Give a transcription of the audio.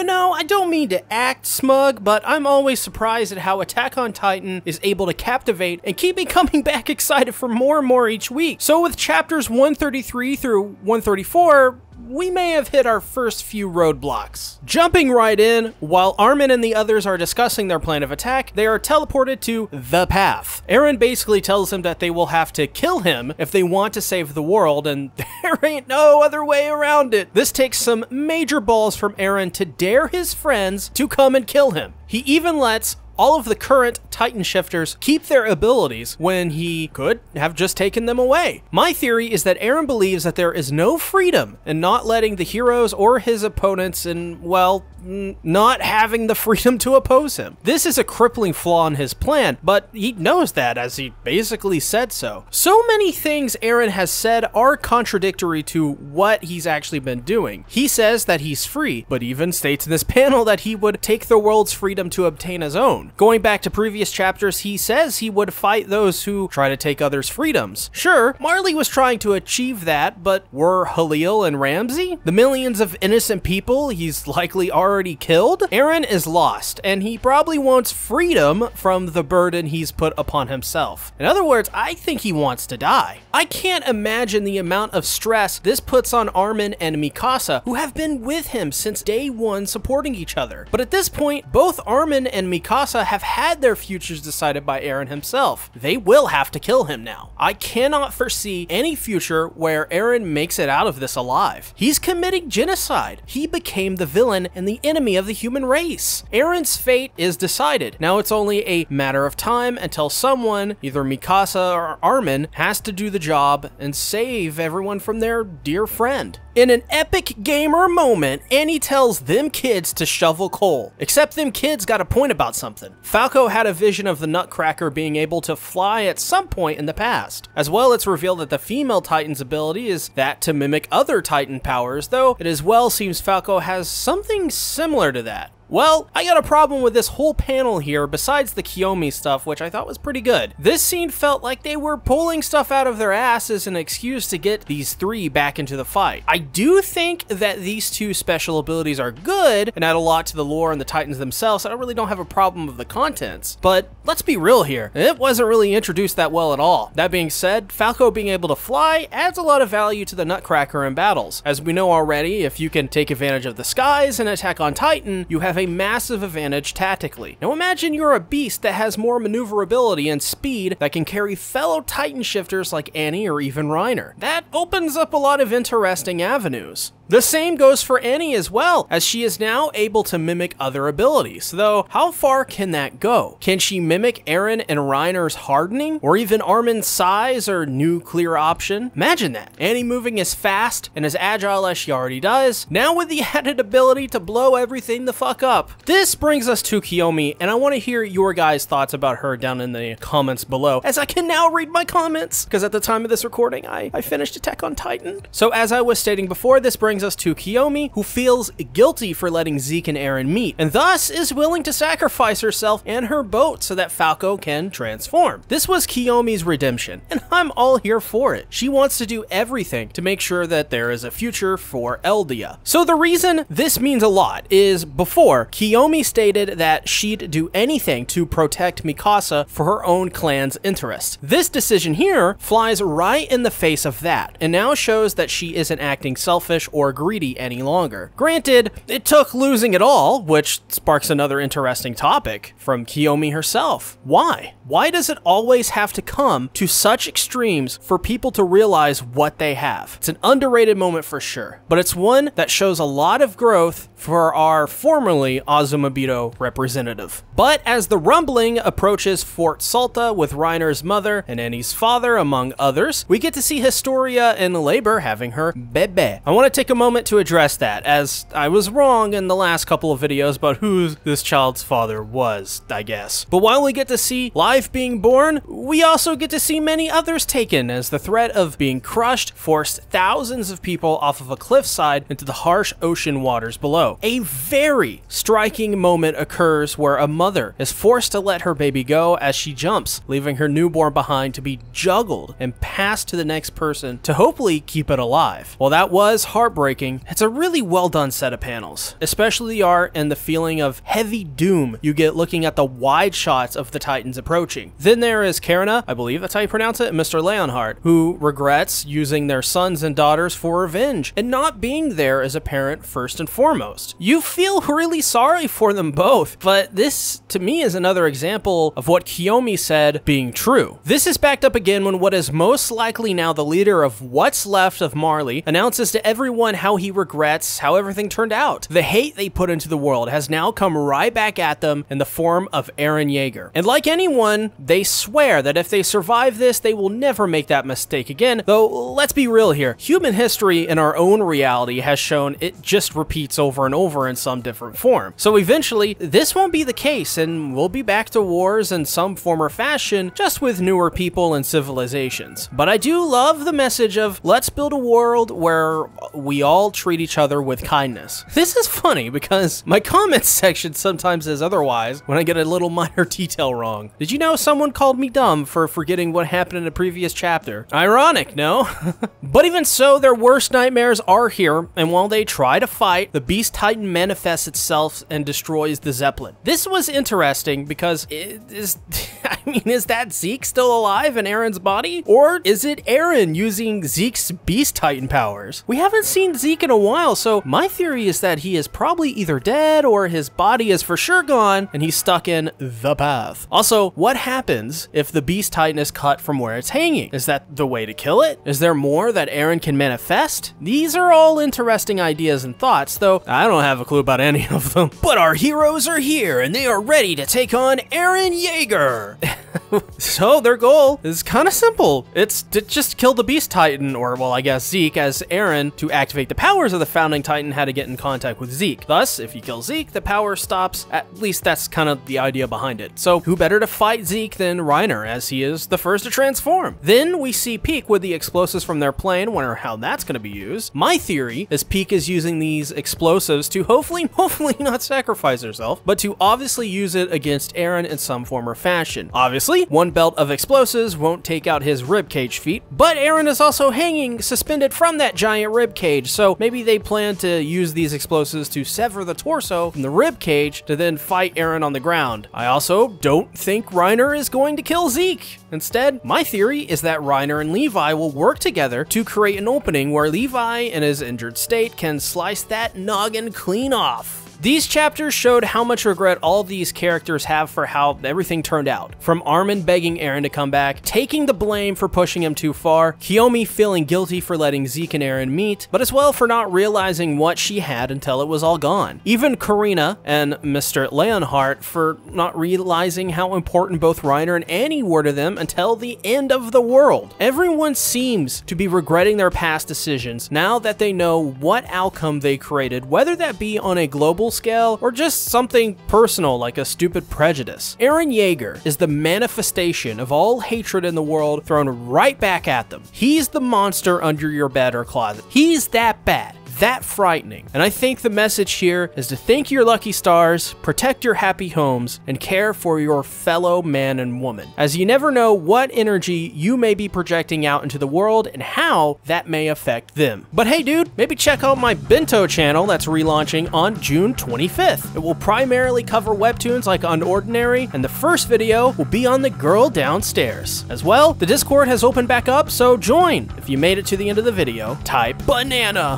You know, I don't mean to act smug, but I'm always surprised at how Attack on Titan is able to captivate and keep me coming back excited for more and more each week. So with chapters 133 through 134, we may have hit our first few roadblocks. Jumping right in, while Armin and the others are discussing their plan of attack, they are teleported to the path. Eren basically tells them that they will have to kill him if they want to save the world, and there ain't no other way around it. This takes some major balls from Eren to dare his friends to come and kill him. He even lets all of the current Titan shifters keep their abilities when he could have just taken them away. My theory is that Eren believes that there is no freedom in not letting the heroes or his opponents and, well, not having the freedom to oppose him. This is a crippling flaw in his plan, but he knows that, as he basically said so. So many things Eren has said are contradictory to what he's actually been doing. He says that he's free, but even states in this panel that he would take the world's freedom to obtain his own. Going back to previous chapters, he says he would fight those who try to take others' freedoms. Sure, Marley was trying to achieve that, but were Halil and Ramsey? The millions of innocent people he's likely already killed? Eren is lost, and he probably wants freedom from the burden he's put upon himself. In other words, I think he wants to die. I can't imagine the amount of stress this puts on Armin and Mikasa, who have been with him since day one supporting each other. But at this point, both Armin and Mikasa have had their futures decided by Eren himself. They will have to kill him now. I cannot foresee any future where Eren makes it out of this alive. He's committing genocide. He became the villain and the enemy of the human race. Eren's fate is decided. Now it's only a matter of time until someone, either Mikasa or Armin, has to do the job and save everyone from their dear friend. In an epic gamer moment, Annie tells them kids to shovel coal. Except them kids got a point about something. Falco had a vision of the Nutcracker being able to fly at some point in the past. As well, it's revealed that the female Titan's ability is that to mimic other Titan powers, though it as well seems Falco has something similar to that. Well, I got a problem with this whole panel here besides the Kiyomi stuff, which I thought was pretty good. This scene felt like they were pulling stuff out of their ass as an excuse to get these three back into the fight. I do think that these two special abilities are good and add a lot to the lore and the Titans themselves, so I really don't have a problem with the contents. But let's be real here, it wasn't really introduced that well at all. That being said, Falco being able to fly adds a lot of value to the Nutcracker in battles. As we know already, if you can take advantage of the skies and Attack on Titan, you have a massive advantage tactically. Now imagine you're a beast that has more maneuverability and speed that can carry fellow Titan shifters like Annie or even Reiner. That opens up a lot of interesting avenues. The same goes for Annie as well, as she is now able to mimic other abilities, though how far can that go? Can she mimic Eren and Reiner's hardening, or even Armin's size or nuclear option? Imagine that, Annie moving as fast and as agile as she already does, now with the added ability to blow everything the fuck up. This brings us to Kiyomi, and I want to hear your guys' thoughts about her down in the comments below, as I can now read my comments, because at the time of this recording, I finished Attack on Titan. So as I was stating before, this brings us to Kiyomi, who feels guilty for letting Zeke and Eren meet, and thus is willing to sacrifice herself and her boat so that Falco can transform. This was Kiyomi's redemption, and I'm all here for it. She wants to do everything to make sure that there is a future for Eldia. So the reason this means a lot is before, Kiyomi stated that she'd do anything to protect Mikasa for her own clan's interests. This decision here flies right in the face of that, and now shows that she isn't acting selfish or greedy any longer. Granted, it took losing it all, which sparks another interesting topic, from Kiyomi herself. Why? Why does it always have to come to such extremes for people to realize what they have? It's an underrated moment for sure, but it's one that shows a lot of growth for our formerly Azumabito representative. But as the rumbling approaches Fort Salta with Reiner's mother and Annie's father, among others, we get to see Historia in labor having her bebe. I want to take a moment to address that, as I was wrong in the last couple of videos about who this child's father was, I guess. But while we get to see life being born, we also get to see many others taken, as the threat of being crushed forced thousands of people off of a cliffside into the harsh ocean waters below. A very striking moment occurs where a mother is forced to let her baby go as she jumps, leaving her newborn behind to be juggled and passed to the next person to hopefully keep it alive. While that was heartbreaking, it's a really well done set of panels, especially the art and the feeling of heavy doom you get looking at the wide shots of the Titans approaching. Then there is Karina, I believe that's how you pronounce it, and Mr. Leonhardt, who regrets using their sons and daughters for revenge and not being there as a parent first and foremost. You feel really sorry for them both, but this to me is another example of what Kiyomi said being true. This is backed up again when what is most likely now the leader of what's left of Marley announces to everyone how he regrets how everything turned out. The hate they put into the world has now come right back at them in the form of Eren Yeager. And like anyone, they swear that if they survive this, they will never make that mistake again. Though, let's be real here. Human history in our own reality has shown it just repeats over and over in some different form. So eventually, this won't be the case, and we'll be back to wars in some form or fashion, just with newer people and civilizations. But I do love the message of let's build a world where we all treat each other with kindness. This is funny because my comments section sometimes says otherwise when I get a little minor detail wrong. Did you know someone called me dumb for forgetting what happened in a previous chapter? Ironic, no? But even so, their worst nightmares are here, and while they try to fight, the Beast Titan manifests itself and destroys the Zeppelin. This was interesting because is that Zeke still alive in Eren's body? Or is it Eren using Zeke's Beast Titan powers? We haven't seen Zeke in a while, so my theory is that he is probably either dead or his body is for sure gone and he's stuck in the path. Also, what happens if the Beast Titan is cut from where it's hanging? Is that the way to kill it? Is there more that Eren can manifest? These are all interesting ideas and thoughts, though I don't have a clue about any of them. But our heroes are here and they are ready to take on Eren Yeager. So their goal is kind of simple. It's to just kill the Beast Titan, or well, I guess Zeke, as Eren, to activate the powers of the Founding Titan, had to get in contact with Zeke. Thus, if you kill Zeke, the power stops. At least that's kind of the idea behind it. So who better to fight Zeke than Reiner, as he is the first to transform? Then we see Peak with the explosives from their plane, wonder how that's going to be used. My theory is Peak is using these explosives to hopefully not sacrifice herself, but to obviously use it against Eren in some form or fashion. Obviously, one belt of explosives won't take out his ribcage feat, but Eren is also hanging suspended from that giant ribcage, so maybe they plan to use these explosives to sever the torso from the ribcage to then fight Eren on the ground. I also don't think Reiner is going to kill Zeke. Instead, my theory is that Reiner and Levi will work together to create an opening where Levi, in his injured state, can slice that noggin clean off. These chapters showed how much regret all these characters have for how everything turned out. From Armin begging Eren to come back, taking the blame for pushing him too far, Kiyomi feeling guilty for letting Zeke and Eren meet, but as well for not realizing what she had until it was all gone. Even Karina and Mr. Leonhardt for not realizing how important both Reiner and Annie were to them until the end of the world. Everyone seems to be regretting their past decisions now that they know what outcome they created, whether that be on a global scale or just something personal like a stupid prejudice. Eren Yeager is the manifestation of all hatred in the world thrown right back at them. He's the monster under your bed or closet. He's that bad, that frightening. And I think the message here is to thank your lucky stars, protect your happy homes, and care for your fellow man and woman, as you never know what energy you may be projecting out into the world and how that may affect them. But hey dude, maybe check out my Bento channel that's relaunching on June 25th. It will primarily cover webtoons like Unordinary, and the first video will be on the girl downstairs. As well, the Discord has opened back up, so join. If you made it to the end of the video, type banana.